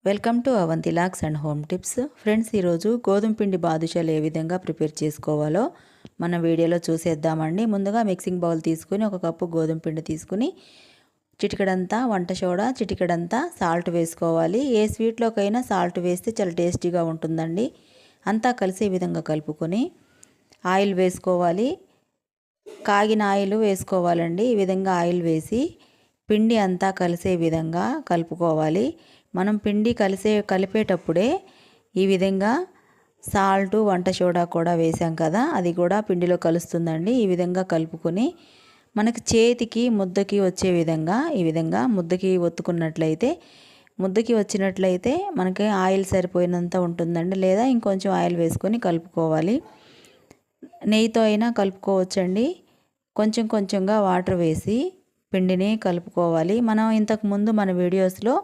Welcome to Avanti locks and home tips. Friends, ఈరోజు గోధుమ పిండి బాదుషాలు ఏ విధంగా ప్రిపేర్ చేసుకోవాలో మన వీడియోలో చూసేద్దామండి. ముందుగా మిక్సింగ్ బౌల్ తీసుకుని 1 కప్పు గోధుమ పిండి తీసుకుని చిటికెడంతా వంట సోడా, చిటికెడంతా సాల్ట్ వేసుకోవాలి. ఏ స్వీట్లోకైనా సాల్ట్ వేస్తే చాలా టేస్టీగా ఉంటుందండి. అంతా కలిసే విధంగా కలుపుకొని ఆయిల్ వేసుకోవాలి. కాగిన ఆయిల్ వేసుకోవాలండి. ఈ విధంగా ఆయిల్ వేసి పిండి అంతా కలిసే విధంగా కలుపుకోవాలి. మనం పిండి కలిపేటప్పుడే ఈ విధంగా సాల్ట్, వంట సోడా కూడా వేసాం కదా, అది కూడా పిండిలో కలుస్తుందండి. ఈ విధంగా కలుపుకొని మనకి చేతికి ముద్దకి వచ్చే విధంగా ఈ విధంగా ముద్దకి ఒత్తుకున్నట్లయితే, ముద్దకి వచ్చినట్లయితే మనకి ఆయిల్ సరిపోయినంత ఉంటుందండి. లేదా ఇంకొంచెం ఆయిల్ వేసుకొని కలుపుకోవాలి. నెయ్యితో అయినా కలుపుకోవచ్చండి. కొంచెం కొంచెంగా వాటర్ వేసి పిండిని కలుపుకోవాలి. మనం ఇంతకుముందు మన వీడియోస్లో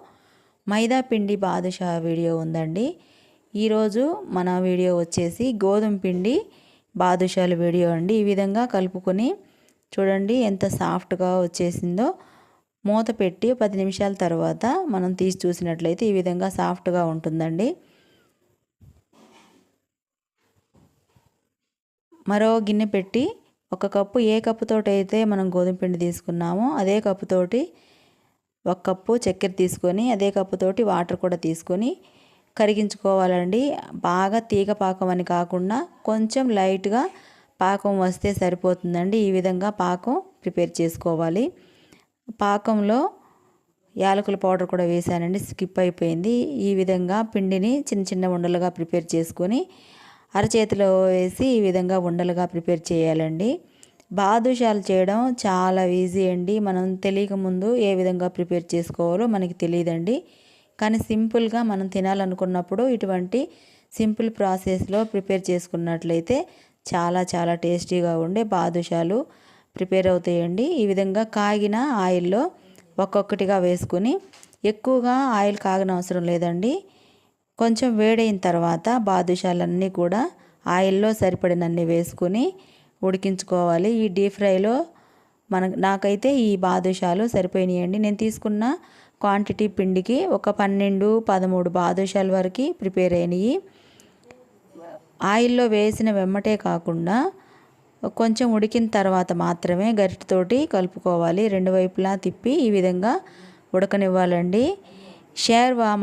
మైదా పిండి బాదుషా వీడియో ఉందండి. ఈరోజు మన వీడియో వచ్చేసి గోధుమ పిండి బాదుషాల వీడియో అండి. ఈ విధంగా కలుపుకొని చూడండి ఎంత సాఫ్ట్గా వచ్చేసిందో. మూత పెట్టి 10 నిమిషాల తర్వాత మనం తీసి చూసినట్లయితే ఈ విధంగా సాఫ్ట్గా ఉంటుందండి. మరో గిన్నె పెట్టి 1 కప్పు, ఏ కప్పుతోటి అయితే మనం గోధుమ పిండి తీసుకున్నామో అదే కప్పుతోటి 1 కప్పు చక్కెర తీసుకొని అదే కప్పుతోటి వాటర్ కూడా తీసుకొని కరిగించుకోవాలండి. బాగా తీగ పాకం అని కాకుండా కొంచెం లైట్గా పాకం వస్తే సరిపోతుందండి. ఈ విధంగా పాకం ప్రిపేర్ చేసుకోవాలి. పాకంలో యాలకుల పౌడర్ కూడా వేసానండి, స్కిప్ అయిపోయింది. ఈ విధంగా పిండిని చిన్న చిన్న ఉండలుగా ప్రిపేర్ చేసుకొని అరచేతిలో వేసి ఈ విధంగా ఉండలుగా ప్రిపేర్ చేయాలండి. బాదుషాలు చేయడం చాలా ఈజీ అండి. మనం తెలియక ముందు ఏ విధంగా ప్రిపేర్ చేసుకోవాలో మనకి తెలియదండి. కానీ సింపుల్గా మనం తినాలనుకున్నప్పుడు ఇటువంటి సింపుల్ ప్రాసెస్లో ప్రిపేర్ చేసుకున్నట్లయితే చాలా చాలా టేస్టీగా ఉండే బాదుషాలు ప్రిపేర్ అవుతాయండి. ఈ విధంగా కాగిన ఆయిల్లో ఒక్కొక్కటిగా వేసుకుని, ఎక్కువగా ఆయిల్ కాగన అవసరం లేదండి. కొంచెం వేడైన తర్వాత బాదుషాలన్నీ కూడా ఆయిల్లో సరిపడినన్ని వేసుకుని ఉడికించుకోవాలి. ఈ డీప్ ఫ్రైలో నాకైతే ఈ బాదుషాలు సరిపోయినాయండి. నేను తీసుకున్న క్వాంటిటీ పిండికి ఒక 12-13 బాదుషాల వరకు ప్రిపేర్ అయినాయి. ఆయిల్లో వేసిన వెమ్మటే కాకుండా కొంచెం ఉడికిన తర్వాత మాత్రమే గరిటెతోటి కలుపుకోవాలి. 2 వైపులా తిప్పి ఈ విధంగా ఉడకనివ్వాలండి.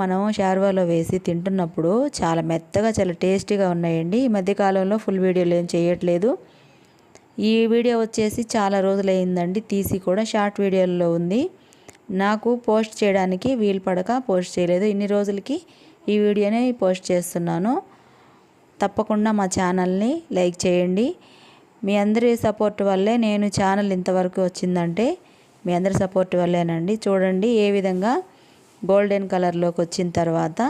మనం షార్వాలో వేసి తింటున్నప్పుడు చాలా మెత్తగా, చాలా టేస్టీగా ఉన్నాయండి. ఈ మధ్యకాలంలో ఫుల్ వీడియోలు ఏం చేయట్లేదు. ఈ వీడియో వచ్చేసి చాలా రోజులైందండి తీసి, కూడా షార్ట్ వీడియోలో ఉంది. నాకు పోస్ట్ చేయడానికి వీలు పడక పోస్ట్ చేయలేదు. ఇన్ని రోజులకి ఈ వీడియోని పోస్ట్ చేస్తున్నాను. తప్పకుండా మా ఛానల్ని లైక్ చేయండి. మీ అందరి సపోర్ట్ వల్లే నేను ఛానల్ ఇంతవరకు వచ్చిందంటే మీ అందరి సపోర్ట్ వల్లేనండి. చూడండి ఏ విధంగా గోల్డెన్ కలర్లోకి వచ్చిన తర్వాత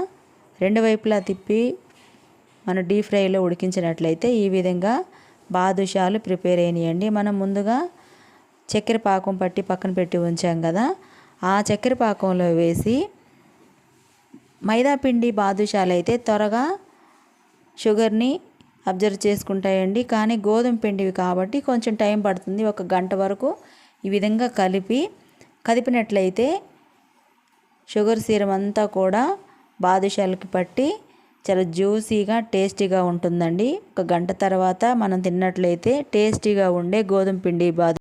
2 వైపులా తిప్పి మన డీప్ ఫ్రైలో ఉడికించినట్లయితే ఈ విధంగా బాదుషాలు ప్రిపేర్ అయినాయండి. మనం ముందుగా చక్కెర పాకం పట్టి పక్కన పెట్టి ఉంచాం కదా, ఆ చక్కెర పాకంలో వేసి మైదా పిండి బాదుషాలు అయితే త్వరగా షుగర్ని అబ్జర్వ్ చేసుకుంటాయండి. కానీ గోధుమ పిండివి కాబట్టి కొంచెం టైం పడుతుంది. 1 గంట వరకు ఈ విధంగా కదిపినట్లయితే షుగర్ సీరం అంతా కూడా బాదుషాలకి పట్టి చాలా జ్యూసీగా, టేస్టీగా ఉంటుందండి. 1 గంట తర్వాత మనం తిన్నట్లయితే టేస్టీగా ఉండే గోధుమ పిండి